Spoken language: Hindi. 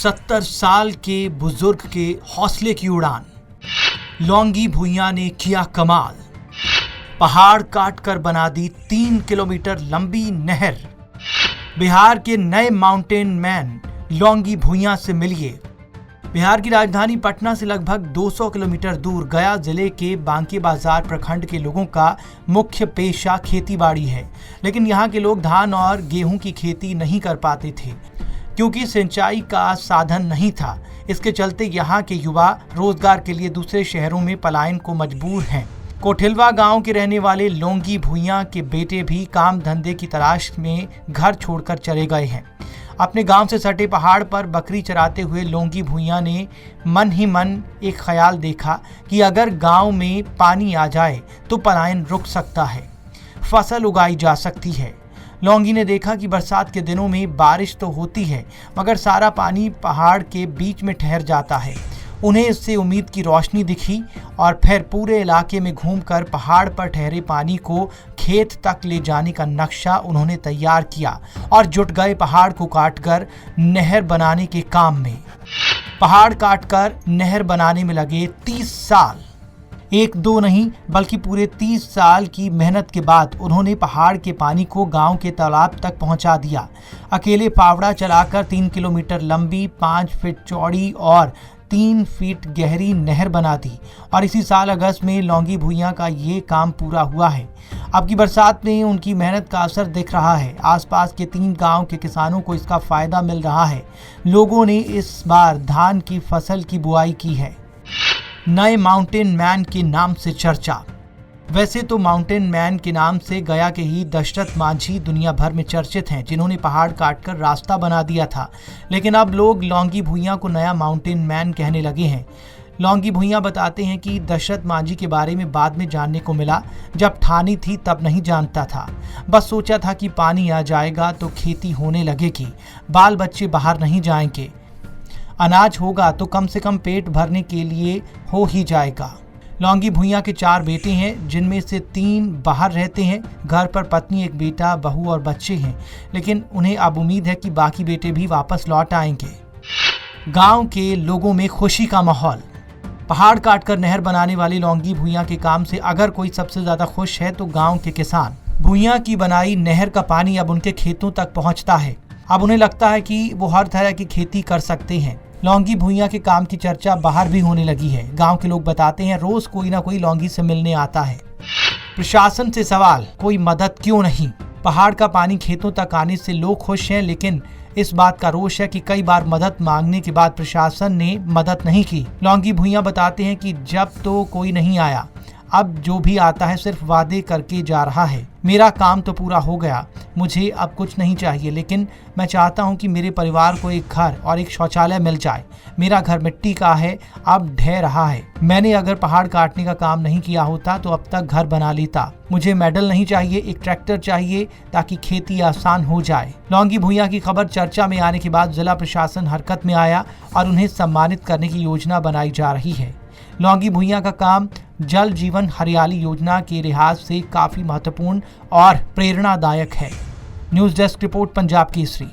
70 साल के बुजुर्ग के हौसले की उड़ान। लौंगी भुइयां ने किया कमाल। पहाड़ काटकर बना दी 3 किलोमीटर लंबी नहर। बिहार के नए माउंटेन मैन लौंगी भुइयां से मिलिए। बिहार की राजधानी पटना से लगभग 200 किलोमीटर दूर गया जिले के बांके बाजार प्रखंड के लोगों का मुख्य पेशा खेतीबाड़ी है, लेकिन यहाँ के लोग धान और गेहूं की खेती नहीं कर पाते थे क्योंकि सिंचाई का साधन नहीं था। इसके चलते यहाँ के युवा रोजगार के लिए दूसरे शहरों में पलायन को मजबूर हैं। कोठिलवा गांव के रहने वाले लौंगी भुइयां के बेटे भी काम धंधे की तलाश में घर छोड़कर चले गए हैं। अपने गांव से सटे पहाड़ पर बकरी चराते हुए लौंगी भुइयां ने मन ही मन एक ख्याल देखा कि अगर गांव में पानी आ जाए तो पलायन रुक सकता है, फसल उगाई जा सकती है। लौंगी ने देखा कि बरसात के दिनों में बारिश तो होती है मगर सारा पानी पहाड़ के बीच में ठहर जाता है। उन्हें इससे उम्मीद की रोशनी दिखी और फिर पूरे इलाके में घूमकर पहाड़ पर ठहरे पानी को खेत तक ले जाने का नक्शा उन्होंने तैयार किया और जुट गए पहाड़ को काटकर नहर बनाने के काम में। पहाड़ काटकर नहर बनाने में लगे 30 साल। एक दो नहीं बल्कि पूरे 30 साल की मेहनत के बाद उन्होंने पहाड़ के पानी को गांव के तालाब तक पहुंचा दिया। अकेले फावड़ा चलाकर 3 किलोमीटर लंबी, 5 फीट चौड़ी और 3 फीट गहरी नहर बना दी और इसी साल अगस्त में लौंगी भुइयां का ये काम पूरा हुआ है। अब की बरसात में उनकी मेहनत का असर दिख रहा है। आसपास के 3 गांव के किसानों को इसका फायदा मिल रहा है। लोगों ने इस बार धान की फसल की बुआई की है। नए माउंटेन मैन के नाम से चर्चा। वैसे तो माउंटेन मैन के नाम से गया के ही दशरथ मांझी दुनिया भर में चर्चित हैं, जिन्होंने पहाड़ काटकर रास्ता बना दिया था, लेकिन अब लोग लौंगी भुइयां को नया माउंटेन मैन कहने लगे हैं। लौंगी भुइयां बताते हैं कि दशरथ मांझी के बारे में बाद में जानने को मिला। जब ठानी थी तब नहीं जानता था, बस सोचा था कि पानी आ जाएगा तो खेती होने लगेगी, बाल बच्चे बाहर नहीं जाएंगे, अनाज होगा तो कम से कम पेट भरने के लिए हो ही जाएगा। लौंगी भुइयां के 4 बेटे हैं, जिनमें से 3 बाहर रहते हैं। घर पर पत्नी, एक बेटा, बहू और बच्चे हैं, लेकिन उन्हें अब उम्मीद है कि बाकी बेटे भी वापस लौट आएंगे। गांव के लोगों में खुशी का माहौल। पहाड़ काटकर नहर बनाने वाली लौंगी भुइयां के काम से अगर कोई सबसे ज्यादा खुश है तो गाँव के किसान। भुइयां की बनाई नहर का पानी अब उनके खेतों तक पहुँचता है। अब उन्हें लगता है कि वो हर तरह की खेती कर सकते हैं। लौंगी भुइयां के काम की चर्चा बाहर भी होने लगी है। गांव के लोग बताते हैं रोज कोई ना कोई लौंगी से मिलने आता है। प्रशासन से सवाल, कोई मदद क्यों नहीं? पहाड़ का पानी खेतों तक आने से लोग खुश हैं, लेकिन इस बात का रोष है कि कई बार मदद मांगने के बाद प्रशासन ने मदद नहीं की। लौंगी भुइयां बताते हैं कि जब तो कोई नहीं आया, अब जो भी आता है सिर्फ वादे करके जा रहा है। मेरा काम तो पूरा हो गया, मुझे अब कुछ नहीं चाहिए, लेकिन मैं चाहता हूं कि मेरे परिवार को एक घर और एक शौचालय मिल जाए। मेरा घर मिट्टी का है, अब ढह रहा है। मैंने अगर पहाड़ काटने का काम नहीं किया होता तो अब तक घर बना लेता। मुझे मेडल नहीं चाहिए, एक ट्रैक्टर चाहिए ताकि खेती आसान हो जाए। लौंगी भुइयां की खबर चर्चा में आने के बाद जिला प्रशासन हरकत में आया और उन्हें सम्मानित करने की योजना बनाई जा रही है। लौंगी भुइयां का काम जल जीवन हरियाली योजना के लिहाज से काफी महत्वपूर्ण और प्रेरणादायक है। News desk report, Punjab Kesari.